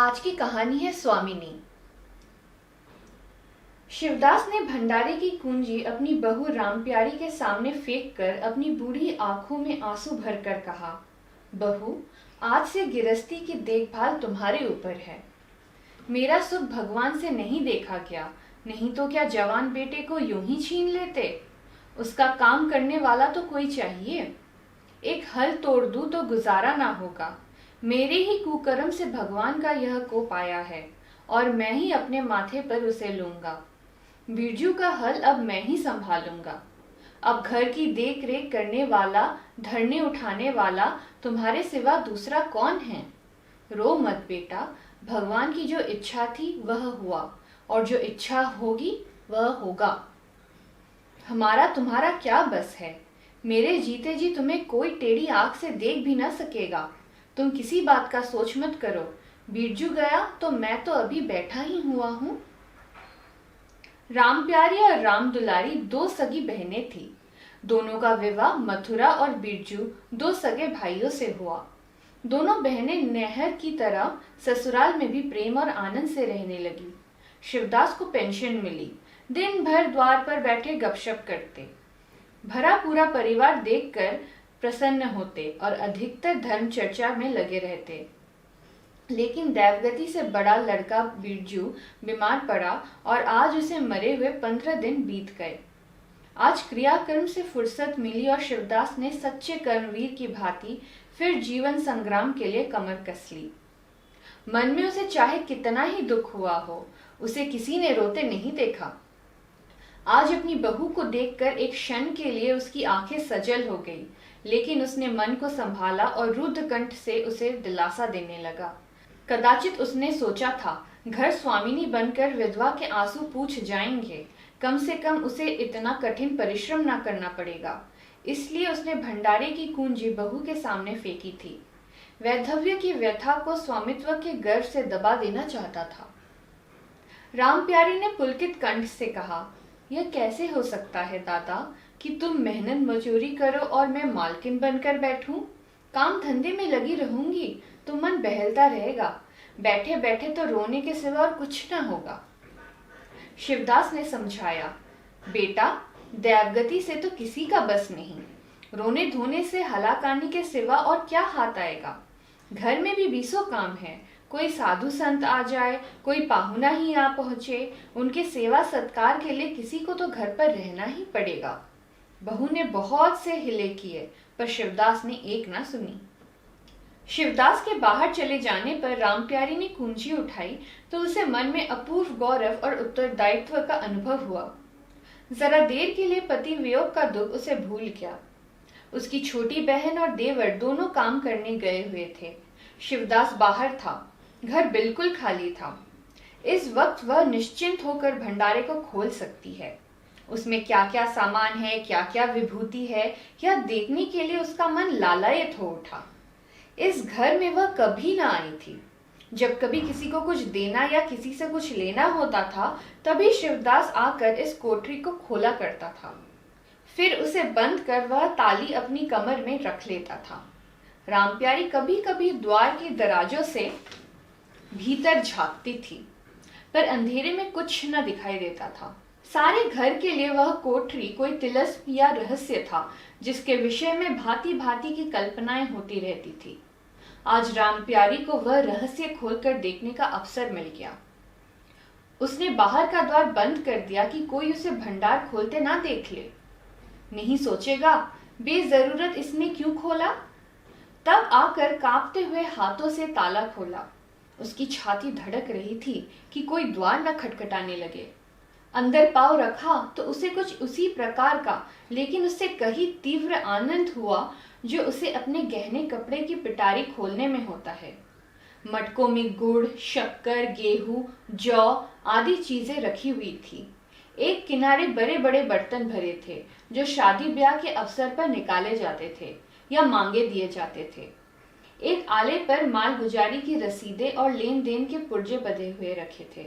आज की कहानी है स्वामिनी। शिवदास ने भंडारे की कुंजी अपनी बहू रामप्यारी के सामने फेंक कर अपनी बूढ़ी आंखों में आंसू भरकर कहा, बहू, आज से गिरस्ती की देखभाल तुम्हारे ऊपर है। मेरा सुख भगवान से नहीं देखा क्या? नहीं तो क्या जवान बेटे को यूं ही छीन लेते? उसका काम करने वाला तो कोई चाहिए। एक हल तोड़ दूं तो गुजारा ना होगा। मेरे ही कुकर्म से भगवान का यह कोप आया है और मैं ही अपने माथे पर उसे लूंगा। बिरजू का हल अब मैं ही संभालूंगा। अब घर की देख रेख करने वाला, धरने उठाने वाला तुम्हारे सिवा दूसरा कौन है? रो मत बेटा, भगवान की जो इच्छा थी वह हुआ और जो इच्छा होगी वह होगा। हमारा तुम्हारा क्या बस है? मेरे जीते जी तुम्हें कोई टेढ़ी आंख से देख भी न सकेगा। तुम किसी बात का सोच मत करो। बिरजू गया तो मैं तो अभी बैठा ही हुआ हूं। रामप्यारी और राम दुलारी दो सगी बहनें थी। दोनों का विवाह मथुरा और बिरजू दो सगे भाइयों से हुआ। दोनों बहनें नहर की तरह ससुराल में भी प्रेम और आनंद से रहने लगी। शिवदास को पेंशन मिली। दिन भर द्वार पर बैठे गपशप करते। भरा पूरा परिवार देखकर प्रसन्न होते और अधिकतर धर्म चर्चा में लगे रहते। लेकिन देवगति से बड़ा लड़का बिरजू बीमार पड़ा और आज उसे मरे हुए 15 दिन बीत गए। आज क्रियाकर्म से फुर्सत मिली और शिवदास ने सच्चे कर्मवीर की भांति फिर जीवन संग्राम के लिए कमर कस ली। मन में उसे चाहे कितना ही दुख हुआ हो, उसे किसी ने रोते नहीं देखा। आज अपनी बहू को देखकर एक क्षण के लिए उसकी आंखें सजल हो गई, लेकिन उसने मन को संभाला और रुद्ध कंठ से उसे दिलासा देने लगा। कदाचित उसने सोचा था, घर स्वामिनी बनकर विधवा के आंसू पूछ जाएंगे, कम से कम उसे इतना कठिन परिश्रम ना करना पड़ेगा। इसलिए उसने भंडारे की कुंजी बहू के सामने फेंकी थी। वैधव्य की व्यथा को स्वामित्व के गर्व से दबा देना चाहता था। रामप्यारी ने पुलकित कंठ से कहा, यह कैसे हो सकता है दादा कि तुम मेहनत मजूरी करो और मैं मालकिन बनकर बैठूं? काम धंधे में लगी रहूंगी तो मन बहलता रहेगा। बैठे बैठे तो रोने के सिवा और कुछ न होगा। शिवदास ने समझाया, बेटा, देवगति से तो किसी का बस नहीं। रोने धोने से हलाकानी के सिवा और क्या हाथ आएगा? घर में भी 20 काम है। कोई साधु संत आ जाए, कोई पाहुना ही आ पहुंचे, उनके सेवा सत्कार के लिए किसी को तो घर पर रहना ही पड़ेगा। बहू ने बहुत से हिले किए, पर शिवदास ने एक ना सुनी। शिवदास के बाहर चले जाने पर रामप्यारी ने कुंजी उठाई तो उसे मन में अपूर्व गौरव और उत्तरदायित्व का अनुभव हुआ। जरा देर के लिए पति वियोग का दुख उसे भूल गया। उसकी छोटी बहन और देवर दोनों काम करने गए हुए थे। शिवदास बाहर था। घर बिल्कुल खाली था। इस वक्त वह निश्चिंत होकर भंडारे को खोल सकती है। उसमें क्या क्या सामान है, क्या क्या विभूति है, यह देखने के लिए उसका मन लालायित हो उठा। इस घर में वह कभी ना आई थी। जब कभी किसी को कुछ देना या किसी से कुछ लेना होता था, तभी शिवदास आकर इस कोठरी को खोला करता था। फिर उसे बंद कर वह ताली अपनी कमर में रख लेता था। रामप्यारी कभी कभी द्वार की दराजों से भीतर झांकती थी, पर अंधेरे में कुछ न दिखाई देता था। सारे घर के लिए वह कोठरी कोई तिलस्म या रहस्य था, जिसके विषय में भांति भांति की कल्पनाएं होती रहती थी। आज रामप्यारी को वह रहस्य खोलकर देखने का अवसर मिल गया। उसने बाहर का द्वार बंद कर दिया कि कोई उसे भंडार खोलते ना देख ले। नहीं सोचेगा, बेजरूरत इसने क्यों खोला। तब आकर कांपते हुए हाथों से ताला खोला। उसकी छाती धड़क रही थी कि कोई द्वार न खटखटाने लगे। अंदर पांव रखा तो उसे कुछ उसी प्रकार का, लेकिन उससे कहीं तीव्र आनंद हुआ जो उसे अपने गहने कपड़े की पिटारी खोलने में होता है। मटकों में गुड़, शक्कर, गेहूं, जौ आदि चीजें रखी हुई थी। एक किनारे बड़े बड़े बर्तन भरे थे जो शादी ब्याह के अवसर पर निकाले जाते थे या मांगे दिए जाते थे। एक आले पर माल गुजारी की रसीदें और लेन देन के पुर्जे बंधे हुए रखे थे।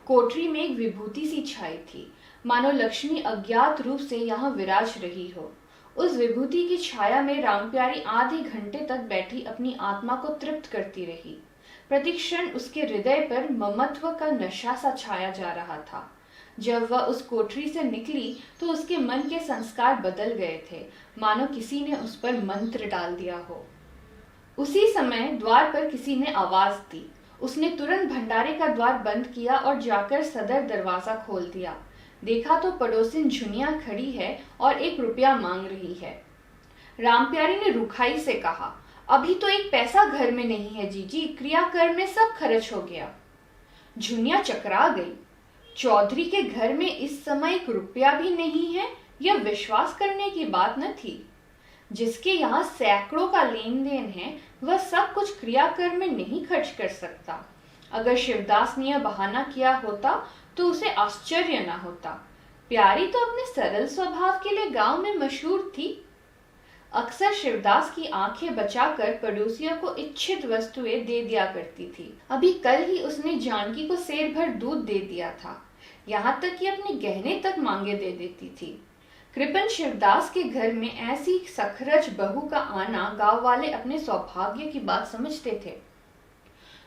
कोठरी में एक विभूति सी छाई थी, मानो लक्ष्मी अज्ञात रूप से यहाँ विराज रही हो। उस विभूति की छाया में रामप्यारी आधे घंटे तक बैठी अपनी आत्मा को तृप्त करती रही। प्रतिक्षण उसके हृदय पर ममत्व का नशा सा छाया जा रहा था। जब वह उस कोठरी से निकली तो उसके मन के संस्कार बदल गए थे, मानो किसी ने उस पर मंत्र डाल दिया हो। उसी समय द्वार पर किसी ने आवाज दी। उसने तुरंत भंडारे का द्वार बंद किया और जाकर सदर दरवाजा खोल दिया। देखा तो पड़ोसिन झुनिया खड़ी है और 1 रुपया मांग रही है। रामप्यारी ने रुखाई से कहा, अभी तो 1 पैसा घर में नहीं है जीजी, क्रियाकर्म में सब खर्च हो गया। झुनिया चकरा गई। चौधरी के घर में इस समय 1 रुपया भी नहीं है, यह विश्वास करने की बात न थी। जिसके यहाँ सैकड़ों का लेन देन है, वह सब कुछ क्रियाकर्म में नहीं खर्च कर सकता। अगर शिवदास ने यह बहाना किया होता तो उसे आश्चर्य न होता। प्यारी तो अपने सरल स्वभाव के लिए गांव में मशहूर थी। अक्सर शिवदास की आंखें बचाकर पड़ोसियों को इच्छित वस्तुएं दे दिया करती थी। अभी कल ही उसने जानकी को सेर भर दूध दे दिया था, यहाँ तक कि अपने गहने तक मांगे दे देती थी। कृपन शिवदास के घर में ऐसी सखरज बहू का आना गांव वाले अपने सौभाग्य की बात समझते थे।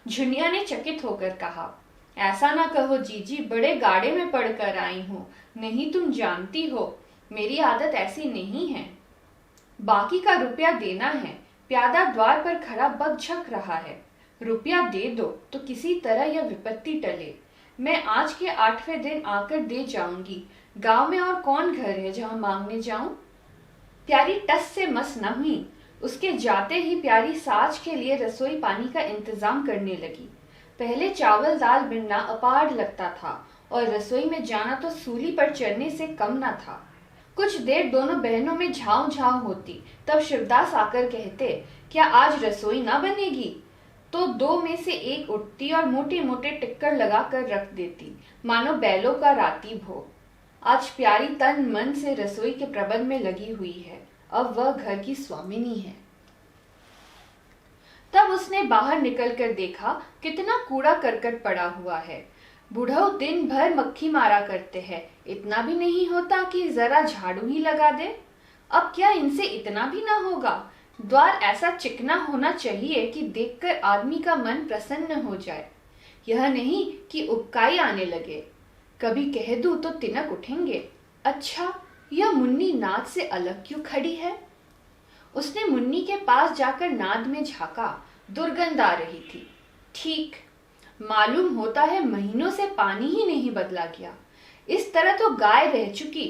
झुनिया ने चकित होकर कहा, ऐसा ना कहो जीजी, बड़े गाड़े में पड़कर आई हूँ। नहीं, तुम जानती हो मेरी आदत ऐसी नहीं है। बाकी का रुपया देना है। प्यादा द्वार पर खड़ा बकझक रहा है। रुपया दे दो तो किसी तरह यह विपत्ति टले। मैं आज के 8वें दिन आकर दे जाऊंगी। गांव में और कौन घर है जहां मांगने जाऊं? प्यारी टस से मस न हुई। उसके जाते ही प्यारी साज के लिए रसोई पानी का इंतजाम करने लगी। पहले चावल दाल बिनना अपार लगता था और रसोई में जाना तो सूली पर चढ़ने से कम न था। कुछ देर दोनों बहनों में झाँव झाँव होती, तब शिवदास आकर कहते, क्या आज रसोई ना बनेगी? तो 2 में से एक उठती और मोटे मोटे टिक्कर लगाकर रख देती, मानो बैलों का राती भोग। आज प्यारी तन मन से रसोई के प्रबंध में लगी हुई है। अब वह घर की स्वामिनी है। तब उसने बाहर निकलकर देखा कितना कूड़ा करकट पड़ा हुआ है। बूढ़ो दिन भर मक्खी मारा करते हैं, इतना भी नहीं होता कि जरा झाड़ू ही लगा दे। अब क्या इनसे इतना भी ना होगा? द्वार ऐसा चिकना होना चाहिए कि देखकर आदमी का मन प्रसन्न हो जाए। यह नहीं कि उबकाई आने लगे। कभी कह दूं तो तिनक उठेंगे। अच्छा, यह मुन्नी नाद से अलग क्यों खड़ी है? उसने मुन्नी के पास जाकर नाद में झांका। दुर्गंध आ रही थी। ठीक, मालूम होता है महीनों से पानी ही नहीं बदला गया। इस तरह तो गाय रह चुकी।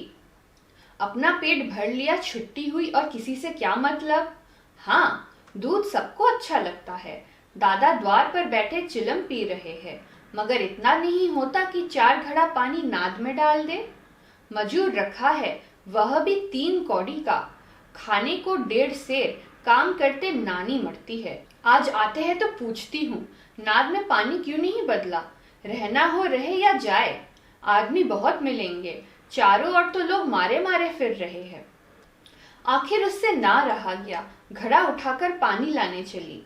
अपना पेट भर लिया, छुट्टी हुई और किसी से क्या मतलब? हाँ, दूध सबको अच्छा लगता है। दादा द्वार पर बैठे चिलम पी रहे हैं, मगर इतना नहीं होता कि 4 घड़ा पानी नाद में डाल दे। मजूर रखा है, वह भी 3 कौड़ी का। खाने को 1.5 सेर, काम करते नानी मरती है। आज आते हैं तो पूछती हूँ, नाद में पानी क्यों नहीं बदला? रहना हो रहे या जाए। आदमी बहुत मिलेंगे, चारों ओर तो लोग मारे मारे फिर रहे हैं। आखिर उससे ना रहा गया, घड़ा उठाकर पानी लाने चली।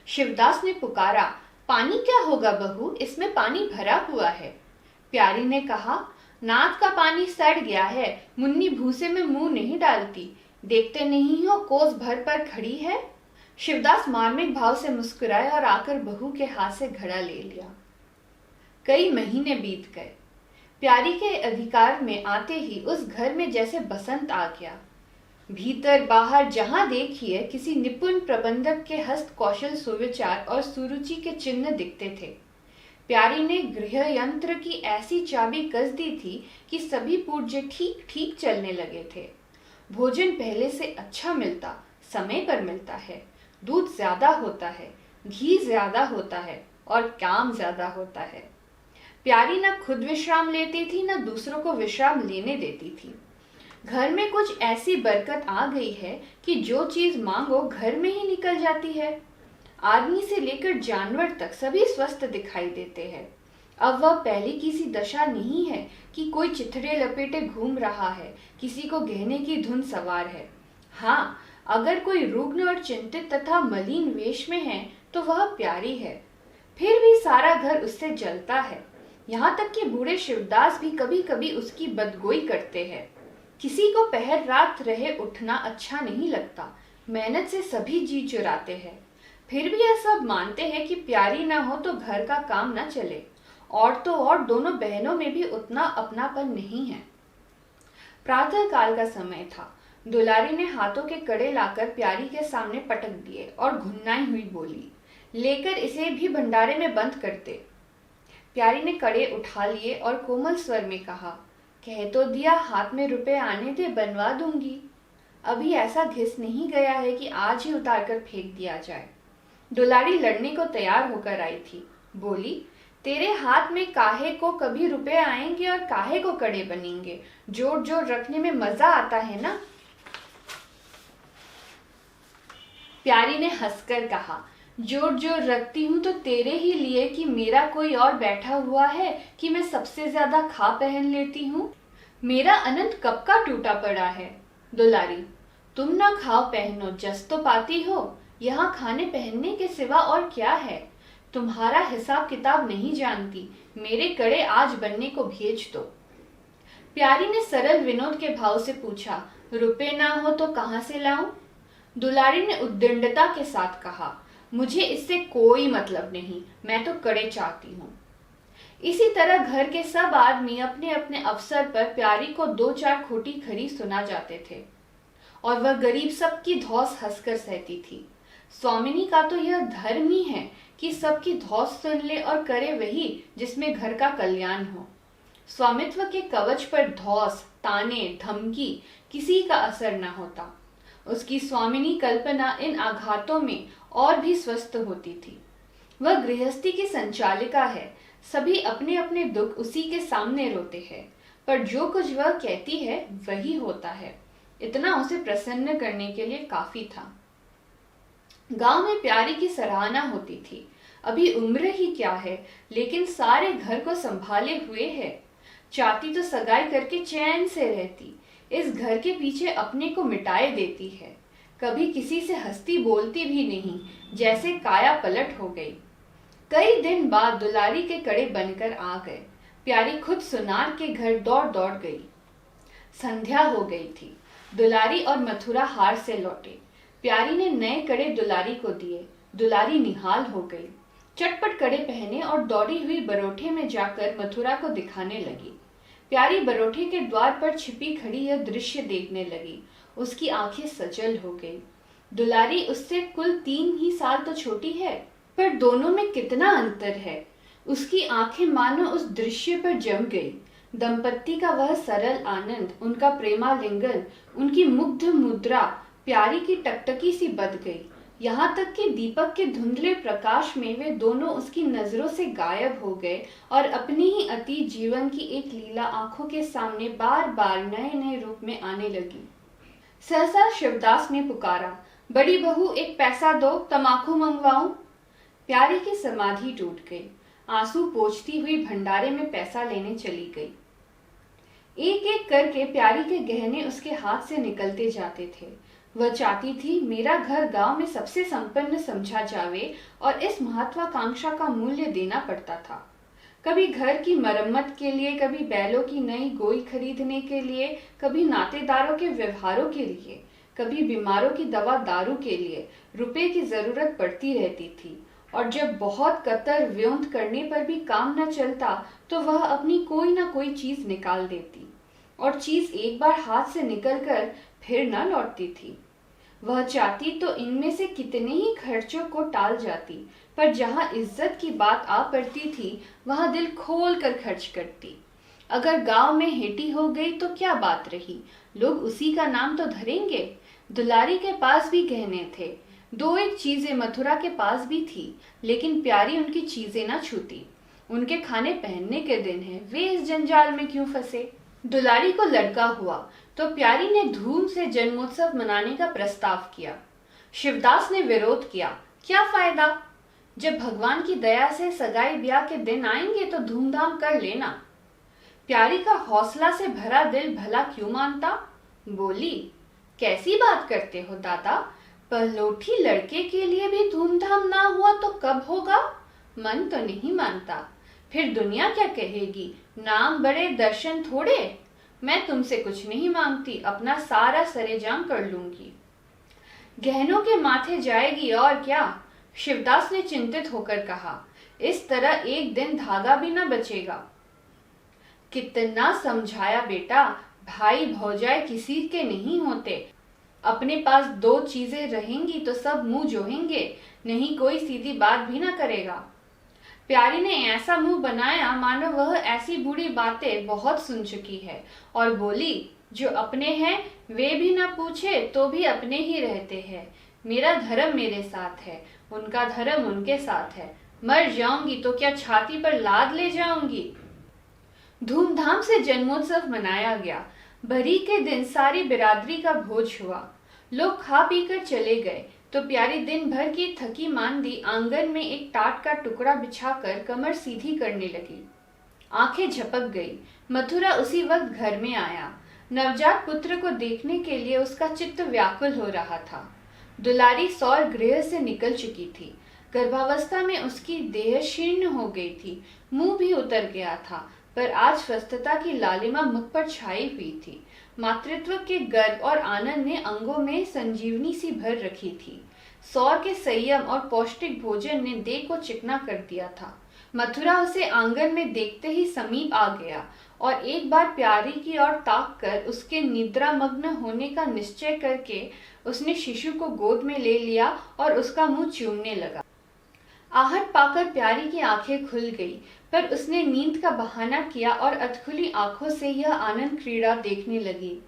शिवदास ने पुकारा, पानी क्या होगा बहू, इसमें पानी भरा हुआ है। प्यारी ने कहा, नाद का पानी सड़ गया है, मुन्नी भूसे में मुंह नहीं डालती। देखते नहीं हो कोस भर पर खड़ी है। शिवदास मार्मिक भाव से मुस्कुराए और आकर बहू के हाथ से घड़ा ले लिया। कई महीने बीत गए। प्यारी के अधिकार में आते ही उस घर में जैसे बसंत आ गया। भीतर बाहर जहां देखिए किसी निपुण प्रबंधक के हस्त कौशल, सुविचार और सुरुचि के चिन्ह दिखते थे। प्यारी ने गृह यंत्र की ऐसी चाबी कस दी थी कि सभी पुर्जे ठीक ठीक चलने लगे थे। भोजन पहले से अच्छा मिलता, समय पर मिलता है, दूध ज्यादा होता है, घी ज्यादा होता है और काम ज्यादा होता है। प्यारी न खुद विश्राम लेती थी, न दूसरों को विश्राम लेने देती थी। घर में कुछ ऐसी बरकत आ गई है कि जो चीज मांगो घर में ही निकल जाती है। आदमी से लेकर जानवर तक सभी स्वस्थ दिखाई देते हैं। अब वह पहले की सी दशा नहीं है कि कोई चिथड़े लपेटे घूम रहा है, किसी को गहने की धुन सवार है। हाँ, अगर कोई रुग्ण और चिंतित तथा मलिन वेश में है तो वह प्यारी है। फिर भी सारा घर उससे जलता है। यहाँ तक कि बूढ़े शिवदास भी कभी कभी उसकी बदगोई करते हैं। किसी को पहर रात रहे उठना अच्छा नहीं लगता। मेहनत से सभी जी चुराते हैं। फिर भी यह सब मानते हैं कि प्यारी ना हो तो घर का काम ना चले। और तो और दोनों बहनों में भी उतना अपनापन नहीं है। प्रातः काल का समय था। दुलारी ने हाथों के कड़े लाकर प्यारी के सामने पटक दिए और घुन्नाई हुई बोली, लेकर इसे भी भंडारे में बंद कर दे। प्यारी ने कड़े उठा लिए और कोमल स्वर में कहा, कह तो दिया हाथ में रुपए आने दे, बनवा दूंगी। अभी ऐसा घिस नहीं गया है कि आज ही उतार कर फेंक दिया जाए। दुलारी लड़ने को तैयार होकर आई थी। बोली, तेरे हाथ में काहे को कभी रुपए आएंगे और काहे को कड़े बनेंगे। जोड़ जोड़ रखने में मजा आता है ना। प्यारी ने हंसकर कहा, जोड़ जोड़ रखती हूं तो तेरे ही लिए कि मेरा कोई और बैठा हुआ है कि मैं सबसे ज्यादा खा पहन लेती हूँ। मेरा अनंत कब का टूटा पड़ा है। दुलारी, तुम ना खाओ पहनो, जस तो पाती हो। यहाँ खाने पहनने के सिवा और क्या है। तुम्हारा हिसाब किताब नहीं जानती। मेरे कड़े आज बनने को भेज दो। प्यारी ने सरल विनोद के भाव से पूछा, रुपए ना हो तो कहाँ से लाऊं। दुलारी ने उद्दंडता के साथ कहा, मुझे इससे कोई मतलब नहीं, मैं तो कड़े चाहती हूँ। इसी तरह घर के सब आदमी अपने अपने अवसर पर प्यारी को 2-4 खोटी खरी सुना जाते थे और वह गरीब सबकी धौंस हंसकर सहती थी। स्वामिनी का तो यह धर्म ही है कि सबकी धौंस सुन ले और करे वही जिसमें घर का कल्याण हो। स्वामित्व के कवच पर धौंस, ताने, धमकी किसी का असर न होता। उसकी स्वामिनी कल्पना इन आघातों में और भी स्वस्थ होती थी। वह गृहस्थी की संचालिका है। सभी अपने अपने दुख उसी के सामने रोते हैं, पर जो कुछ वह कहती है वही होता है। इतना उसे प्रसन्न करने के लिए काफी था। गांव में प्यारी की सराहना होती थी। अभी उम्र ही क्या है, लेकिन सारे घर को संभाले हुए है। चाहती तो सगाई करके चैन से रहती, इस घर के पीछे अपने को मिटाए देती है। कभी किसी से हंसती बोलती भी नहीं, जैसे काया पलट हो गई। कई दिन बाद दुलारी के कड़े बनकर आ गए। प्यारी खुद सुनार के घर दौड़ दौड़ गई। संध्या हो गई थी। दुलारी और मथुरा हार से लौटे। प्यारी ने नए कड़े दुलारी को दिए। दुलारी निहाल हो गई। चटपट कड़े पहने और दौड़ी हुई बरोठे में जाकर मथुरा को दिखाने लगी। प्यारी बरोठे के द्वार पर छिपी खड़ी यह दृश्य देखने लगी। उसकी आंखें सजल हो गई। दुलारी उससे कुल 3 ही साल तो छोटी है, पर दोनों में कितना अंतर है। उसकी आंखें मानो उस दृश्य पर जम गई। दंपत्ति का वह सरल आनंद, उनका प्रेमालिंगन, उनकी मुग्ध मुद्रा प्यारी की टकटकी सी बद गई। यहाँ तक कि दीपक के धुंधले प्रकाश में वे दोनों उसकी नजरों से गायब हो गए और अपनी ही अतीत जीवन की एक लीला आंखों के सामने बार बार नए नए रूप में आने लगी। सहसा शिवदास ने पुकारा, बड़ी बहू एक पैसा दो, तमाकू मंगवाऊं। प्यारी की समाधि टूट गई। आंसू पोंछती हुई भंडारे में पैसा लेने चली गई। एक एक करके प्यारी के गहने उसके हाथ से निकलते जाते थे। वह चाहती थी मेरा घर गांव में सबसे संपन्न समझा जावे और इस महत्वाकांक्षा का मूल्य देना पड़ता था। कभी घर की मरम्मत के लिए, कभी बैलों की नई गोई खरीदने के लिए, कभी नातेदारों के व्यवहारों के लिए, कभी बीमारों की दवा दारू के लिए रुपए की जरूरत पड़ती रहती थी। और जब बहुत कतर व्योंत करने पर भी काम न चलता तो वह अपनी कोई ना कोई चीज निकाल देती, और चीज एक बार हाथ से निकलकर फिर न लौटती थी। वह चाहती तो इनमें से कितने ही खर्चों को टाल जाती, पर जहां इज्जत की बात आ पड़ती थी वहां दिल खोल कर खर्च करती। अगर गांव में हेटी हो गई तो क्या बात रही, लोग उसी का नाम तो धरेंगे। दुलारी के पास भी गहने थे। 2-1 चीजें मथुरा के पास भी थी, लेकिन प्यारी उनकी चीजें न छूती। उनके खाने पहनने के दिन है, वे इस जंजाल में क्यों फंसे। दुलारी को लड़का हुआ तो प्यारी ने धूम से जन्मोत्सव मनाने का प्रस्ताव किया। शिवदास ने विरोध किया, क्या फायदा, जब भगवान की दया से सगाई ब्याह के दिन आएंगे तो धूमधाम कर लेना। प्यारी का हौसला से भरा दिल भला क्यों मानता। बोली, कैसी बात करते हो दादा, पहलोठी लड़के के लिए भी धूमधाम ना हुआ तो कब होगा। मन तो नहीं मानता, फिर दुनिया क्या कहेगी, नाम बड़े दर्शन थोड़े। मैं तुमसे कुछ नहीं मांगती, अपना सारा सरेजाम कर लूंगी। गहनों के माथे जाएगी और क्या। शिवदास ने चिंतित होकर कहा, इस तरह एक दिन धागा भी न बचेगा। कितना समझाया बेटा, भाई भौजाई किसी के नहीं होते। अपने पास दो चीजें रहेंगी तो सब मुंह जोहेंगे, नहीं कोई सीधी बात भी न करेगा। प्यारी ने ऐसा मुंह बनाया मानो वह ऐसी बुरी बातें बहुत सुन चुकी है और बोली, जो अपने हैं वे भी न पूछे तो भी अपने ही रहते हैं। मेरा धर्म मेरे साथ है, उनका धर्म उनके साथ है। मर जाऊंगी तो क्या छाती पर लाद ले जाऊंगी। धूमधाम से जन्मोत्सव मनाया गया। बरी के दिन सारी बिरादरी का भोज हुआ। लोग खा पीकर चले गए तो प्यारी दिन भर की थकी मांदी आंगन में एक टाट का टुकड़ा बिछाकर कमर सीधी करने लगी। आंखें झपक गई। मथुरा उसी वक्त घर में आया। नवजात पुत्र को देखने के लिए उसका चित्त व्याकुल हो रहा था। दुलारी सौर गृह से निकल चुकी थी। गर्भावस्था में उसकी देह शीर्ण हो गई थी, मुंह भी उतर गया था, पर आज स्वस्थता की लालिमा मुख पर छाई हुई थी। मातृत्व के गर्व और आनंद ने अंगों में संजीवनी सी भर रखी थी। सौर के संयम और पौष्टिक भोजन ने देह को चिकना कर दिया था। मथुरा उसे आंगन में देखते ही समीप आ गया और एक बार प्यारी की ओर ताक कर उसके निद्रामग्न होने का निश्चय करके उसने शिशु को गोद में ले लिया और उसका मुंह चूमने लगा। आहट पाकर प्यारी की आंखें खुल गई, पर उसने नींद का बहाना किया और अधखुली आंखों से यह आनंद क्रीड़ा देखने लगी।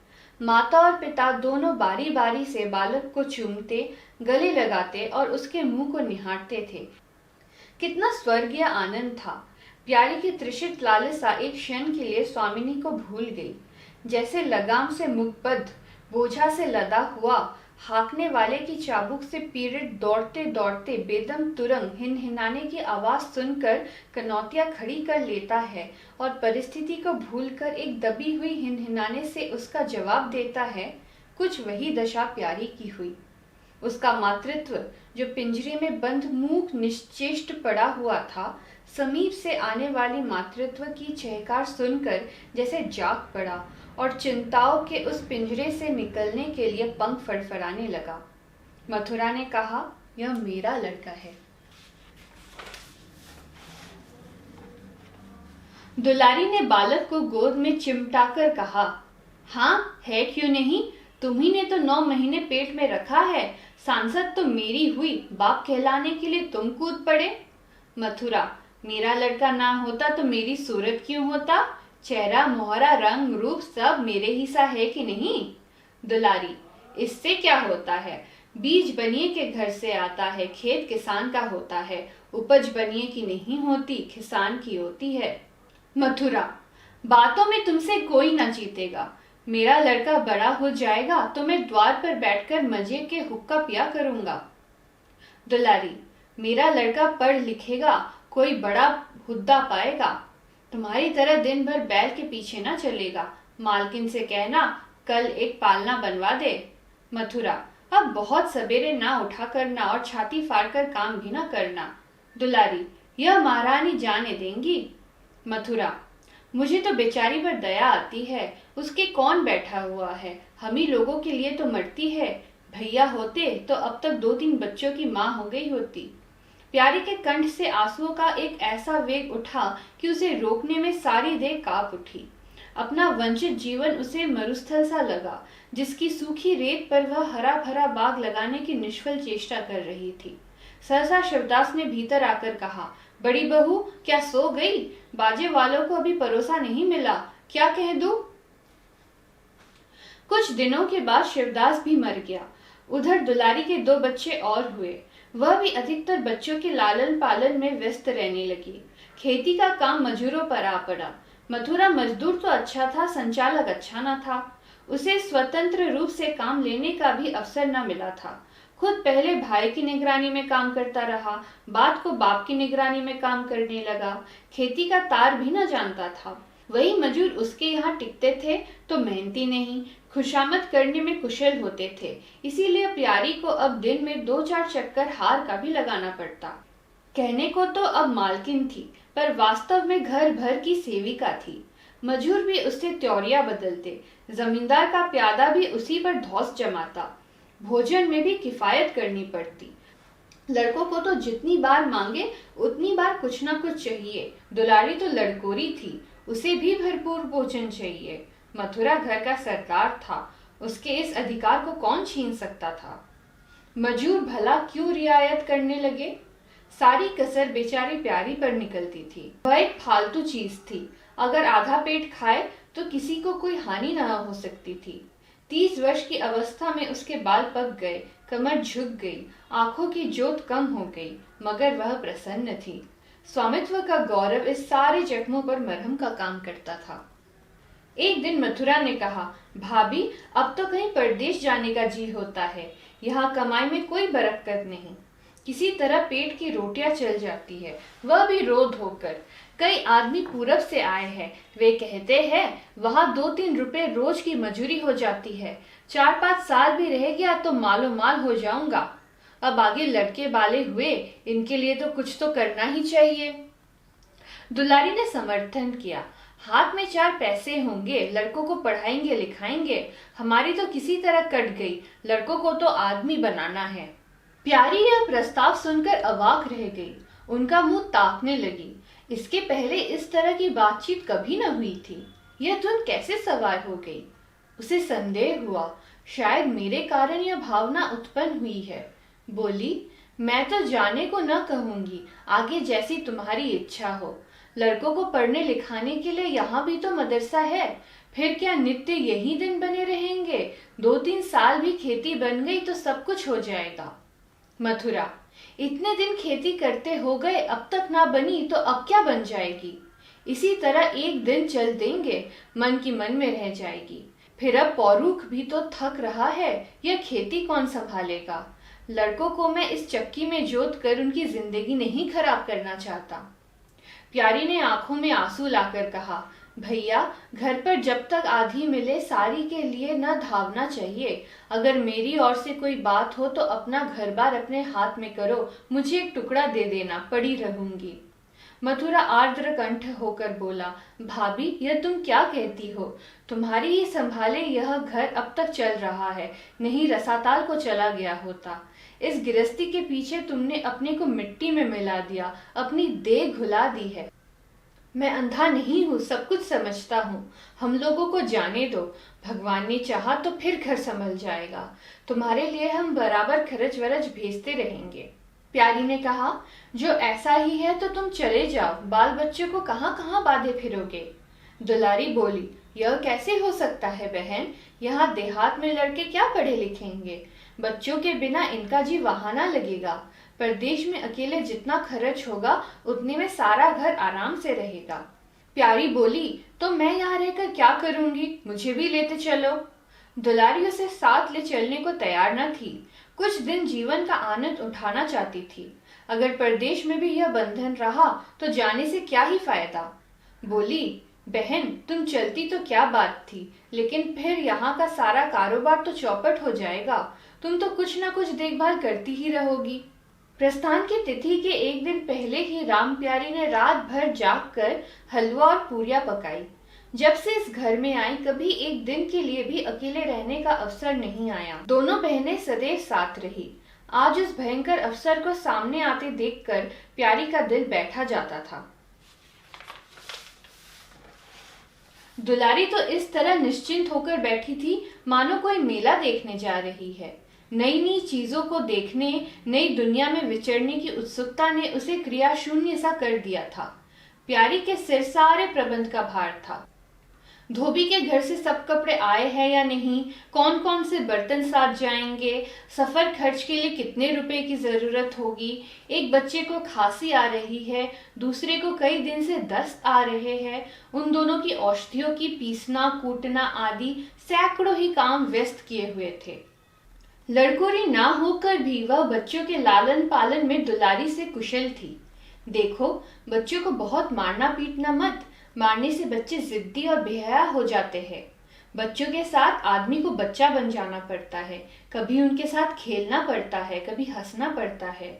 माता और पिता दोनों बारी बारी से बालक को चूमते, गले लगाते और उसके मुंह को निहारते थे। कितना स्वर्गीय आनंद था। प्यारी की तृषित लालसा एक क्षण के लिए स्वामिनी को भूल गई। जैसे लगाम से मुखबद्ध, बोझा से लदा हुआ हाँकने वाले की चाबुक से पीड़ित दौड़ते दौड़ते बेदम तुरंग हिनहिनाने की आवाज सुनकर कनौतिया खड़ी कर लेता है और परिस्थिति को भूलकर एक दबी हुई हिनहिनाने से उसका जवाब देता है, कुछ वही दशा प्यारी की हुई। उसका मातृत्व जो पिंजरे में बंद मूक निश्चेष्ट पड़ा हुआ था, समीप से आने वाली मातृत्व की चहकार सुनकर जैसे जाग पड़ा और चिंताओं के उस पिंजरे से निकलने के लिए पंख फड़फड़ाने लगा। मथुरा ने कहा, यह मेरा लड़का है। दुलारी ने बालक को गोद में चिमटाकर कहा, हाँ है क्यों नहीं, तुम्ही ने तो 9 महीने पेट में रखा है। सांसद तो मेरी हुई, बाप कहलाने के लिए तुम कूद पड़े। मथुरा, मेरा लड़का ना होता तो मेरी सूरत क्यों होता। चेहरा मोहरा रंग रूप सब मेरे ही सा है कि नहीं। दुलारी, इससे क्या होता है, बीज बनिए के घर से आता है, खेत किसान का होता है, उपज बनिए की नहीं होती, किसान की होती है। मथुरा, बातों में तुमसे कोई ना जीतेगा। मेरा लड़का बड़ा हो जाएगा तो मैं द्वार पर बैठकर मजे के हुक्का पिया करूंगा। दुलारी, मेरा लड़का पढ़ लिखेगा, कोई बड़ा हुद्दा पाएगा, तुम्हारी तरह दिन भर बैल के पीछे ना चलेगा। मालकिन से कहना कल एक पालना बनवा दे। मथुरा, अब बहुत सवेरे ना उठा करना और छाती फाड़कर काम भी ना करना। दुलारी, यह महारानी जाने देंगी। मथुरा, मुझे तो बेचारी पर दया आती है, उसके कौन बैठा हुआ है, हम ही लोगों के लिए तो मरती है। भैया होते तो अब तक 2-3 बच्चों की माँ हो गई होती। प्यारी के कंठ से आंसुओं का एक ऐसा वेग उठा कि उसे रोकने में सारी देह कांप उठी। अपना वंचित जीवन उसे मरुस्थल सा लगा, जिसकी सूखी रेत पर वह हरा भरा बाग लगाने की निष्फल चेष्टा कर रही थी। सहसा शिवदास ने भीतर आकर कहा, बड़ी बहू क्या सो गई, बाजे वालों को अभी परोसा नहीं मिला, क्या कह दूं? कुछ दिनों के बाद शिवदास भी मर गया। उधर दुलारी के 2 बच्चे और हुए। वह भी अधिकतर बच्चों के लालन पालन में व्यस्त रहने लगी। खेती का काम मजदूरों पर आ पड़ा। मथुरा मजदूर तो अच्छा था, संचालक अच्छा न था। उसे स्वतंत्र रूप से काम लेने का भी अवसर न मिला था। खुद पहले भाई की निगरानी में काम करता रहा, बाद को बाप की निगरानी में काम करने लगा। खेती का तार भी न जानता था। वही मजूर उसके यहाँ टिकते थे तो मेहनती नहीं, खुशामद करने में कुशल होते थे। इसीलिए प्यारी को अब दिन में 2-4 चक्कर हार का भी लगाना पड़ता। कहने को तो अब मालकिन थी, पर वास्तव में घर भर की सेविका थी। मजूर भी उससे त्योरिया बदलते, जमींदार का प्यादा भी उसी पर धौंस जमाता। भोजन में भी किफायत करनी पड़ती। लड़कों को तो जितनी बार मांगे उतनी बार कुछ ना कुछ चाहिए। दुलारी तो लड़कोरी थी, उसे भी भरपूर भोजन चाहिए। मथुरा घर का सरदार था, उसके इस अधिकार को कौन छीन सकता था। मजूर भला क्यों रियायत करने लगे। सारी कसर बेचारी प्यारी पर निकलती थी। वह एक फालतू चीज थी, अगर आधा पेट खाए तो किसी को कोई हानि न हो सकती थी। 30 वर्ष की अवस्था में उसके बाल पक गए, कमर झुक गई, आंखों की जोत कम हो गई, मगर वह प्रसन्न थी। स्वामित्व का गौरव इस सारे जख्मों पर मरहम का काम करता था। एक दिन मथुरा ने कहा, भाभी अब तो कहीं परदेश जाने का जी होता है, यहाँ कमाई में कोई बरकत नहीं। किसी तरह पेट की रोटियां चल जाती है, वह भी रो धोकर। कई आदमी पूरब से आए हैं, वे कहते हैं वहाँ 2-3 रुपए रोज की मजूरी हो जाती है। 4-5 साल भी रह गया तो मालो माल हो जाऊंगा। अब आगे लड़के बाले हुए, इनके लिए तो कुछ तो करना ही चाहिए। दुलारी ने समर्थन किया, हाथ में 4 पैसे होंगे, लड़कों को पढ़ाएंगे लिखाएंगे। हमारी तो किसी तरह कट गई, लड़कों को तो आदमी बनाना है। प्यारी यह प्रस्ताव सुनकर अवाक रह गई, उनका मुंह ताकने लगी। इसके पहले इस तरह की बातचीत कभी न हुई थी। यह धुन कैसे सवार हो गई। उसे संदेह हुआ, शायद मेरे कारण यह भावना उत्पन्न हुई है। बोली, मैं तो जाने को न कहूंगी, आगे जैसी तुम्हारी इच्छा हो। लड़कों को पढ़ने लिखाने के लिए यहाँ भी तो मदरसा है, फिर क्या नित्य यही दिन बने रहेंगे। 2-3 साल भी खेती बन गई तो सब कुछ हो जाएगा। मथुरा, इतने दिन खेती करते हो गए, अब तक ना बनी तो अब क्या बन जाएगी। इसी तरह एक दिन चल देंगे, मन की मन में रह जाएगी। फिर अब पौरूख भी तो थक रहा है, यह खेती कौन संभालेगा। लड़कों को मैं इस चक्की में जोत कर उनकी जिंदगी नहीं खराब करना चाहता। प्यारी ने आंखों में आंसू लाकर कहा, भैया घर पर जब तक आधी मिले सारी के लिए न धावना चाहिए। अगर मेरी ओर से कोई बात हो तो अपना घर बार अपने हाथ में करो, मुझे एक टुकड़ा दे देना, पड़ी रहूंगी। मथुरा आर्द्र कंठ होकर बोला, भाभी यह तुम क्या कहती हो। तुम्हारी ही संभाले यह घर अब तक चल रहा है, नहीं रसाताल को चला गया होता। इस गृहस्थी के पीछे तुमने अपने को मिट्टी में मिला दिया, अपनी देह घुला दी है। मैं अंधा नहीं हूँ, सब कुछ समझता हूँ। हम लोगों को जाने दो, भगवान ने चाहा तो फिर घर संभल जाएगा। तुम्हारे लिए हम बराबर खर्च वरच भेजते रहेंगे। प्यारी ने कहा, जो ऐसा ही है तो तुम चले जाओ, बाल बच्चों को कहाँ कहाँ बांधे फिरोगे। दुलारी बोली, यह कैसे हो सकता है बहन, यहाँ देहात में लड़के क्या पढ़े लिखेंगे। बच्चों के बिना इनका जी वहां ना लगेगा। परदेश में अकेले जितना खर्च होगा उतने में सारा घर आराम से रहेगा। प्यारी बोली, तो मैं यहाँ रहकर क्या करूंगी, मुझे भी लेते चलो। दुलारी उसे साथ ले चलने को तैयार न थी। कुछ दिन जीवन का आनंद उठाना चाहती थी। अगर परदेश में भी यह बंधन रहा तो जाने से क्या ही फायदा। बोली, बहन तुम चलती तो क्या बात थी, लेकिन फिर यहाँ का सारा कारोबार तो चौपट हो जाएगा। तुम तो कुछ न कुछ देखभाल करती ही रहोगी। प्रस्थान की तिथि के एक दिन पहले ही राम प्यारी ने रात भर जाग कर हलवा और पूरियां पकाई। जब से इस घर में आई कभी एक दिन के लिए भी अकेले रहने का अवसर नहीं आया। दोनों बहनें सदैव साथ रही। आज उस भयंकर अवसर को सामने आते देखकर प्यारी का दिल बैठा जाता था। दुलारी तो इस तरह निश्चिंत होकर बैठी थी मानो कोई मेला देखने जा रही है। नई नई चीजों को देखने, नई दुनिया में विचरने की उत्सुकता ने उसे क्रिया शून्य सा कर दिया था। प्यारी के सिर सारे प्रबंध का भार था। धोबी के घर से सब कपड़े आए हैं या नहीं, कौन कौन से बर्तन साथ जाएंगे, सफर खर्च के लिए कितने रुपए की जरूरत होगी। एक बच्चे को खांसी आ रही है, दूसरे को कई दिन से दस्त आ रहे हैं। उन दोनों की औषधियों की पीसना कूटना आदि सैकड़ों ही काम व्यस्त किए हुए थे। लड़कोरी ना होकर भी वह बच्चों के लालन पालन में दुलारी से कुशल थी। देखो, बच्चों को बहुत मारना पीटना मत, मारने से बच्चे जिद्दी और बेहया हो जाते हैं। बच्चों के साथ आदमी को बच्चा बन जाना पड़ता है, कभी उनके साथ खेलना पड़ता है, कभी हंसना पड़ता है।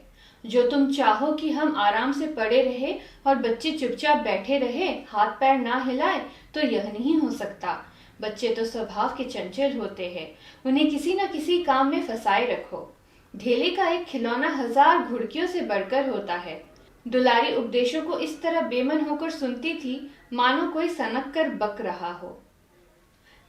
जो तुम चाहो कि हम आराम से पड़े रहे और बच्चे चुपचाप बैठे रहे, हाथ पैर ना हिलाए, तो यह नहीं हो सकता। बच्चे तो स्वभाव के चंचल होते हैं, उन्हें किसी न किसी काम में फंसाए रखो। ढेले का एक खिलौना 1000 घुड़कियों से बढ़कर होता है। दुलारी उपदेशों को इस तरह बेमन होकर सुनती थी मानो कोई सनक कर बक रहा हो।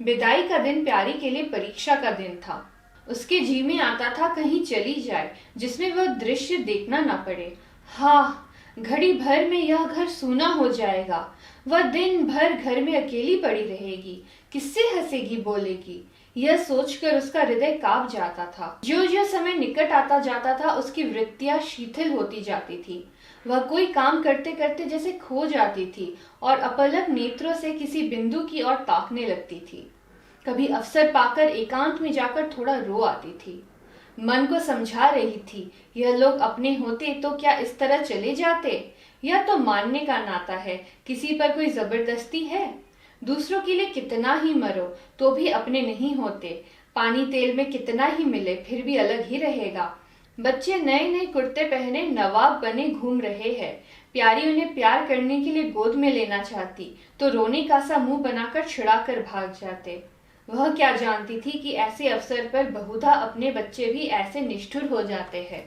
विदाई का दिन प्यारी के लिए परीक्षा का दिन था। उसके जी में आता था कहीं चली जाए जिसमें वह दृश्य देखना न पड़े। हाँ, घड़ी भर में यह घर सूना हो जाएगा। वह दिन भर घर में अकेली पड़ी रहेगी, किससे हंसेगी बोलेगी। यह सोचकर उसका हृदय कांप जाता था। जो जो समय निकट आता जाता था उसकी वृत्तियां शिथिल होती जाती थी। वह कोई काम करते करते जैसे खो जाती थी और अपलक नेत्रों से किसी बिंदु की ओर ताकने लगती थी। कभी अवसर पाकर एकांत में जाकर थोड़ा रो आती थी। मन को समझा रही थी, यह लोग अपने होते तो क्या इस तरह चले जाते। यह तो मानने का नाता है, किसी पर कोई जबरदस्ती है। दूसरों के लिए कितना ही मरो तो भी अपने नहीं होते। पानी तेल में कितना ही मिले फिर भी अलग ही रहेगा। बच्चे नए नए कुर्ते पहने नवाब बने घूम रहे हैं। प्यारी उन्हें प्यार करने के लिए गोद में लेना चाहती तो रोने का सा मुंह बनाकर छिड़ाकर भाग जाते। वह क्या जानती थी कि ऐसे अवसर पर बहुधा अपने बच्चे भी ऐसे निष्ठुर हो जाते हैं।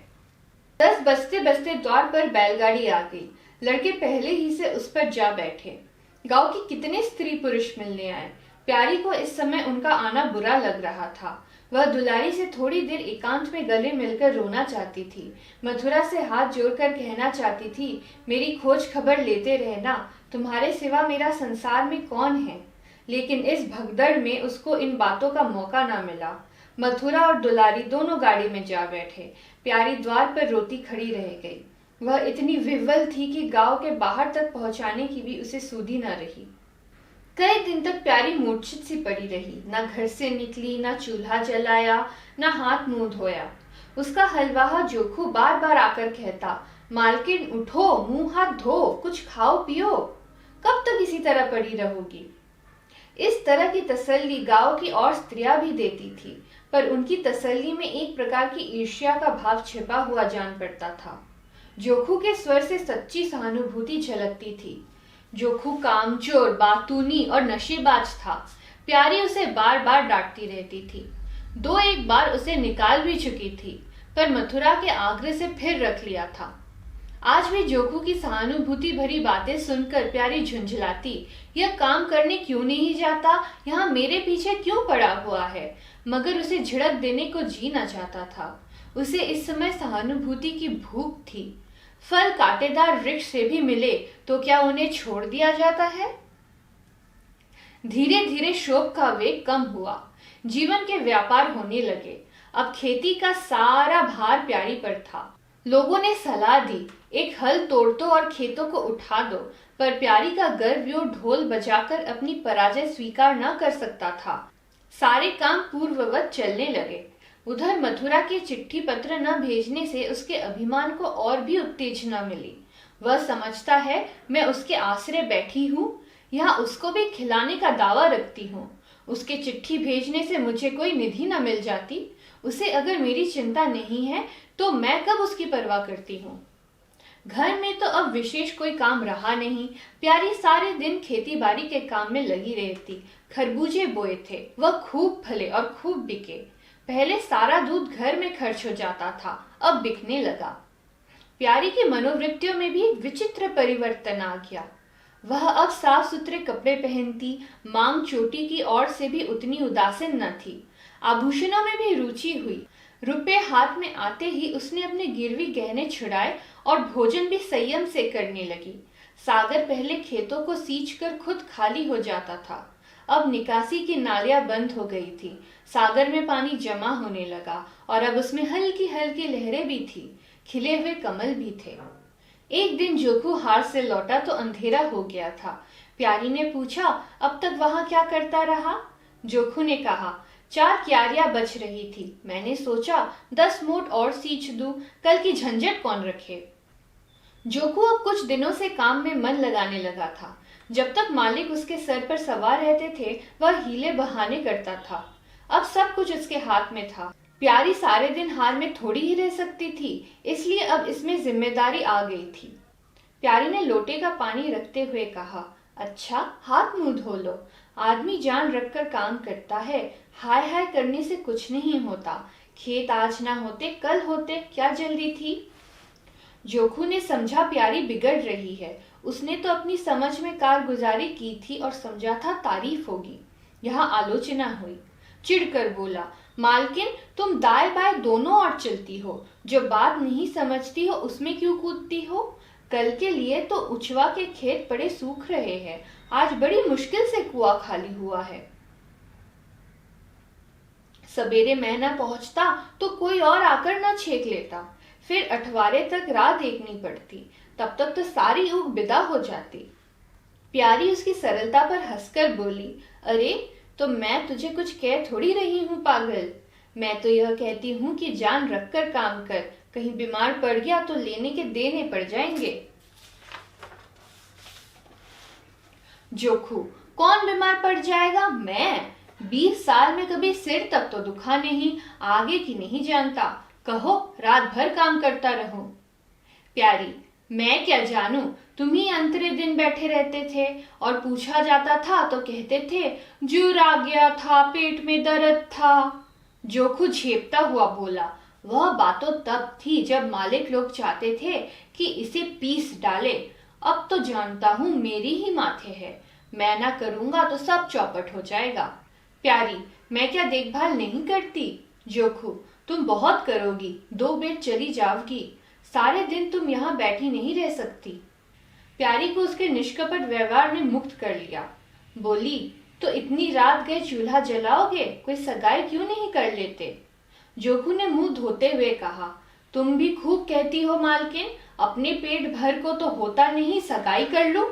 10 बजते बजते द्वार पर बैलगाड़ी आ गई। लड़के पहले ही से उस पर जा बैठे। गांव के कितने स्त्री पुरुष मिलने आए। प्यारी को इस समय उनका आना बुरा लग रहा था। वह दुलारी से थोड़ी देर एकांत में गले मिलकर रोना चाहती थी। मथुरा से हाथ जोड़कर कहना चाहती थी, मेरी खोज खबर लेते रहना, तुम्हारे सिवा मेरा संसार में कौन है। लेकिन इस भगदड़ में उसको इन बातों का मौका ना मिला। मथुरा और दुलारी दोनों गाड़ी में जा बैठे। प्यारी द्वार पर रोती खड़ी रह गई। वह इतनी विह्वल थी कि गांव के बाहर तक पहुंचाने की भी उसे सुधि न रही। कई दिन तक प्यारी मूर्छित सी पड़ी रही। न घर से निकली, न चूल्हा जलाया, न हाथ मुंह धोया। उसका हलवाहा जोखू बार बार आकर कहता, मालकिन उठो, मुंह हाथ धो, कुछ खाओ पियो। कब तक इसी तरह पड़ी रहोगी। इस तरह की तसल्ली गांव की और स्त्रियां भी देती थी, पर उनकी तसल्ली में एक प्रकार की ईर्ष्या का भाव छिपा हुआ जान पड़ता था। जोखू के स्वर से सच्ची सहानुभूति झलकती थी। जोखू कामचोर, बातूनी और नशेबाज था। प्यारी उसे बार बार डांटती रहती थी। 2-1 बार उसे निकाल भी चुकी थी, पर मथुरा के आग्रह से फिर रख लिया था। आज भी जोखू की सहानुभूति भरी बातें सुनकर प्यारी झुंझलाती, यह काम करने क्यों नहीं जाता, यहाँ मेरे पीछे क्यों पड़ा हुआ है। मगर उसे झिड़क देने को जी न चाहता था। उसे इस समय सहानुभूति की भूख थी। फल कांटेदार वृक्ष से भी मिले तो क्या उन्हें छोड़ दिया जाता है। धीरे धीरे शोक का वेग कम हुआ। जीवन के व्यापार होने लगे। अब खेती का सारा भार प्यारी पर था। लोगों ने सलाह दी, एक हल तोड़ दो और खेतों को उठा दो, पर प्यारी का गर्व यो ढोल बजाकर अपनी पराजय स्वीकार न कर सकता था। सारे काम पूर्ववत चलने लगे। उधर मथुरा के चिट्ठी पत्र न भेजने से उसके अभिमान को और भी उत्तेजना मिली। वह समझता है मैं उसके आश्रय बैठी हूँ, यहाँ उसको भी खिलाने का दावा रखती हूँ। उसके चिट्ठी भेजने से मुझे कोई निधि न मिल जाती। उसे अगर मेरी चिंता नहीं है तो मैं कब उसकी परवाह करती हूँ। घर में तो अब विशेष कोई काम रहा नहीं। प्यारी सारे दिन खेती बाड़ी के काम में लगी रहती। खरबूजे बोए थे, वह खूब फले और खूब बिके। पहले सारा दूध घर में खर्च हो जाता था, अब बिकने लगा। प्यारी की मनोवृत्तियों में भी विचित्र परिवर्तन आ गया। वह अब साफ सुथरे कपड़े पहनती, मांग चोटी की ओर से भी उतनी उदासीन न थी। आभूषणों में भी रुचि हुई। रुपए हाथ में आते ही उसने अपने गिरवी गहने छुड़ाए और भोजन भी संयम से करने लगी। सागर पहले खेतों को सींचकर खुद खाली हो जाता था, अब निकासी की नालियां बंद हो गई थी। सागर में पानी जमा होने लगा और अब उसमें हल्की हल्की लहरें भी थी, खिले हुए कमल भी थे। एक दिन जोखू हार से लौटा तो अंधेरा हो गया था। प्यारी ने पूछा, अब तक वहां क्या करता रहा? जोखू ने कहा, 4 क्यारियां बच रही थी। मैंने सोचा 10 मूठ और सींच दूं, कल की झंझट कौन रखे। जोखू अब कुछ दिनों से काम में मन लगाने लगा था। जब तक मालिक उसके सर पर सवार रहते थे वह हीले बहाने करता था। अब सब कुछ उसके हाथ में था। प्यारी सारे दिन हार में थोड़ी ही रह सकती थी, इसलिए अब इसमें जिम्मेदारी आ गई थी। प्यारी ने लोटे का पानी रखते हुए कहा, अच्छा हाथ मुंह धो लो। आदमी जान रखकर काम करता है, हाय हाय करने से कुछ नहीं होता। खेत आज ना होते कल होते, क्या जल्दी थी। जोखू ने समझा प्यारी बिगड़ रही है। उसने तो अपनी समझ में कारगुजारी की थी और समझा था तारीफ होगी। यहाँ आलोचना हुई। चिढ़कर बोला, मालकिन तुम दाएं बाएं दोनों ओर चलती हो, जो बात नहीं समझती हो उसमें क्यों कूदती हो। कल के लिए तो उचवा के खेत पड़े सूख रहे हैं, आज बड़ी मुश्किल से कुआं खाली हुआ है। सवेरे मैं न पहुंचता तो कोई और आकर न छेक लेता, फिर अठवारे तक राह देखनी पड़ती, तब तक तो सारी ऊख विदा हो जाती। प्यारी उसकी सरलता पर हंसकर बोली, अरे तो मैं तुझे कुछ कह थोड़ी रही हूँ पागल, मैं तो यह कहती हूँ कि जान रखकर काम कर, कहीं बीमार पड़ गया तो लेने के देने पड़ जाएंगे। जोखू, कौन बीमार पड़ जाएगा? मैं 20 साल में कभी सिर तक तो दुखा नहीं, आगे की नहीं जानता, कहो रात भर काम करता रहूं। प्यारी, मैं क्या जानूं, तुम ही अंतरे दिन बैठे रहते थे और पूछा जाता था तो कहते थे जूर आ गया था, पेट में दर्द था। जोखू झेपता हुआ बोला, वह बातों तब थी जब मालिक लोग चाहते थे कि इसे पीस डाले, अब तो जानता हूं मेरी ही माथे है, मैं ना करूंगा तो सब चौपट हो जाएगा। प्यारी, मैं क्या देखभाल नहीं करती? जोखू, तुम बहुत करोगी, 2 बेर चली जाओगी, सारे दिन तुम यहाँ बैठी नहीं रह सकती। प्यारी को उसके निष्कपट व्यवहार ने मुक्त कर लिया। बोली, तो इतनी रात गए चूल्हा जलाओगे, कोई सगाई क्यों नहीं कर लेते? जोखू ने मुंह धोते हुए कहा, तुम भी खूब कहती हो मालकिन, अपने पेट भर को तो होता नहीं, सगाई कर लो।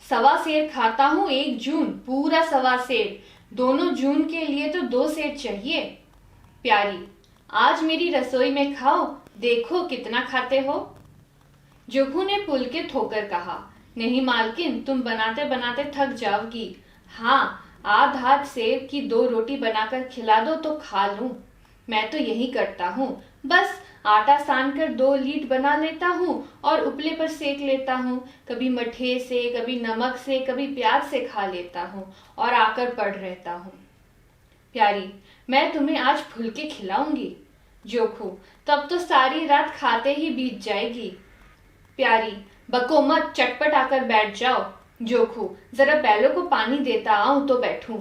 1.25 सेर खाता हूँ 1 जून, पूरा 1.25 सेर, दोनों जून के लिए तो 2 सेर चाहिए। प्यारी, आज मेरी रसोई में खाओ, देखो कितना खाते हो। जोखू ने पुलकित होकर कहा, नहीं मालकिन, तुम बनाते बनाते थक जाओगी। हाँ, आध सेर की 2 रोटी बनाकर खिला दो तो खा लूं। मैं तो यही करता हूँ, बस आटा सान कर 2 लीट बना लेता हूँ और उपले पर सेक लेता हूँ, कभी मठे से, कभी नमक से, कभी प्याज से खा लेता हूँ और आकर पड़ रहता हूँ। प्यारी, मैं तुम्हें आज फुलके खिलाऊंगी। जोखू, तब तो सारी रात खाते ही बीत जाएगी। प्यारी, बको मत, चटपट आकर बैठ जाओ। जोखू, जरा बैलों को पानी देता आऊं तो बैठूं।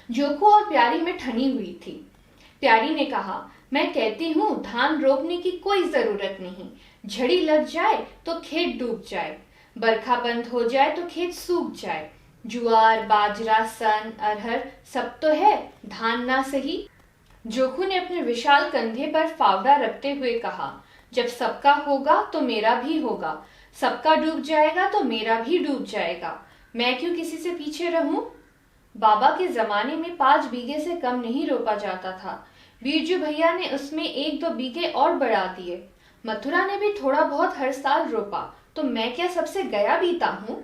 जोखू और प्यारी में ठनी हुई थी। प्यारी ने कहा, मैं कहती हूँ धान रोपने की कोई जरूरत नहीं, झड़ी लग जाए तो खेत डूब जाए, बरखा बंद हो जाए तो खेत सूख जाए, जुआर बाजरा सन अरहर सब तो है, धान ना सही। जोखू ने अपने विशाल कंधे पर फावड़ा रखते हुए कहा, जब सबका होगा तो मेरा भी होगा, सबका डूब जाएगा तो मेरा भी डूब जाएगा, मैं क्यों किसी से पीछे रहूं? बाबा के जमाने में 5 बीघे से कम नहीं रोपा जाता था, बीरजू भैया ने उसमें 1-2 बीघे और बढ़ा दिए, मथुरा ने भी थोड़ा बहुत हर साल रोपा, तो मैं क्या सबसे गया बीता हूँ?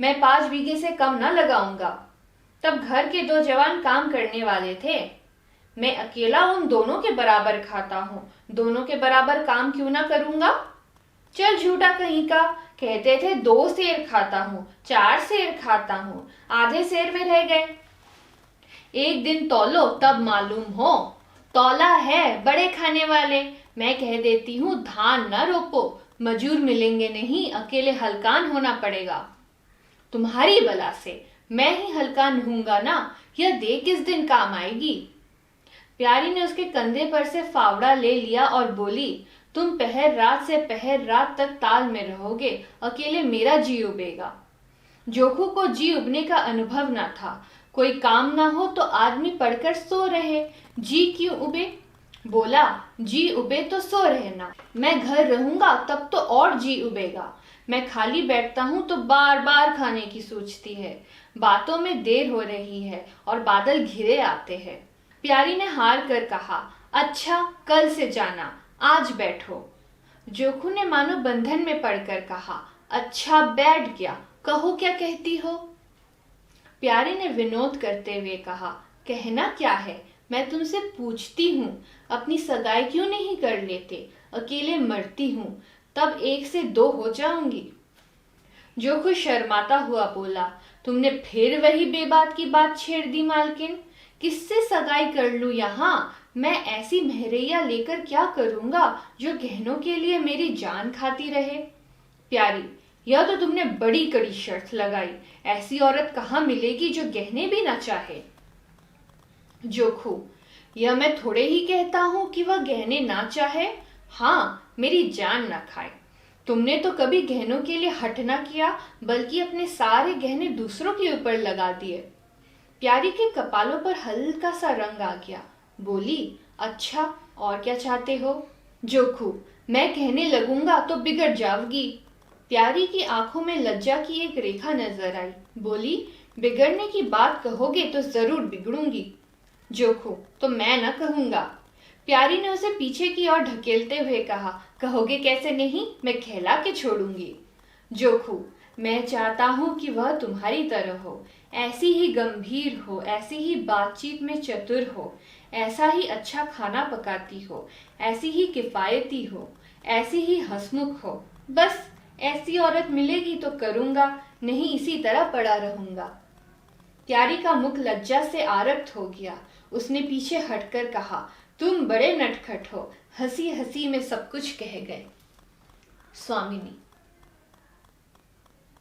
मैं 5 बीघे से कम न लगाऊंगा। तब घर के 2 जवान काम करने वाले थे, मैं अकेला उन दोनों के बराबर खाता हूँ, दोनों के बराबर काम क्यों ना करूंगा? चल झूठा कहीं का, कहते थे 2 सेर खाता हूँ, 4 सेर खाता हूँ, आधे सेर में रह गए। एक दिन तौलो तब मालूम हो, तौला है बड़े खाने वाले, मैं कह देती हूँ धान न रोपो, मजूर मिलेंगे नहीं, अकेले हलकान होना पड़ेगा। तुम्हारी बला से मैं ही हलकान हूंगा ना, यह दे किस दिन काम आएगी। प्यारी ने उसके कंधे पर से फावड़ा ले लिया और बोली, तुम पहर रात से पहर रात तक ताल में रहोगे, अकेले मेरा जी उबेगा। जोखू को जी उबने का अनुभव न था, कोई काम ना हो तो आदमी पड़कर सो रहे, जी क्यों उबे? बोला, जी उबे तो सो रहना, मैं घर रहूंगा तब तो और जी उबेगा, मैं खाली बैठता हूँ तो बार बार खाने की सोचती है, बातों में देर हो रही है और बादल घिरे आते हैं। प्यारी ने हार कर कहा, अच्छा कल से जाना, आज बैठो। जोखू ने मानो बंधन में पड़कर कहा, अच्छा बैठ गया, कहो क्या कहती हो। प्यारी ने विनोद करते हुए कहा, कहना क्या है, मैं तुमसे पूछती हूँ, अपनी सगाई क्यों नहीं कर लेते, अकेले मरती हूँ, तब 1 से 2 हो जाऊंगी। जोखू शर्माता हुआ बोला, तुमने फिर वही बेबात की बात छेड़ दी मालकिन, किससे सगाई कर लूं यहाँ? मैं ऐसी महरैया लेकर क्या करूंगा जो गहनों के लिए मेरी जान खाती रहे? प्यारी, यह तो तुमने बड़ी कड़ी शर्त लगाई। ऐसी औरत कहाँ मिलेगी जो गहने भी ना चाहे? जोखू, यह मैं थोड़े ही कहता हूँ कि वह गहने ना चाहे, हाँ मेरी जान ना खाए। तुमने तो कभी गहनों के लिए हट ना किया, बल्कि अपने सारे गहने दूसरों के ऊपर लगा दिए। प्यारी के कपालों पर हल्का सा रंग आ गया। बोली, अच्छा और क्या चाहते हो? जोखू, मैं कहने लगूंगा तो बिगड़ जाओगी। प्यारी की आंखों में लज्जा की एक रेखा नजर आई। बोली, बिगड़ने की बात कहोगे तो जरूर बिगड़ूंगी। जोखू, तो मैं न कहूंगा। प्यारी ने उसे पीछे की ओर ढकेलते हुए कहा, कहोगे कैसे नहीं, मैं कहला के छोड़ूंगी। जोखू, मैं चाहता हूं कि वह तुम्हारी तरह हो, ऐसी ही गंभीर हो, ऐसी ही बातचीत में चतुर हो, ऐसा ही अच्छा खाना पकाती हो, ऐसी ही किफायती हो, ऐसी ही हंसमुख हो। बस ऐसी औरत मिलेगी तो करूंगा, नहीं इसी तरह पड़ा रहूंगा। प्यारी का मुख लज्जा से आरक्त हो गया। उसने पीछे हटकर कहा, तुम बड़े नटखट हो, हंसी हंसी में सब कुछ कह गए। स्वामिनी।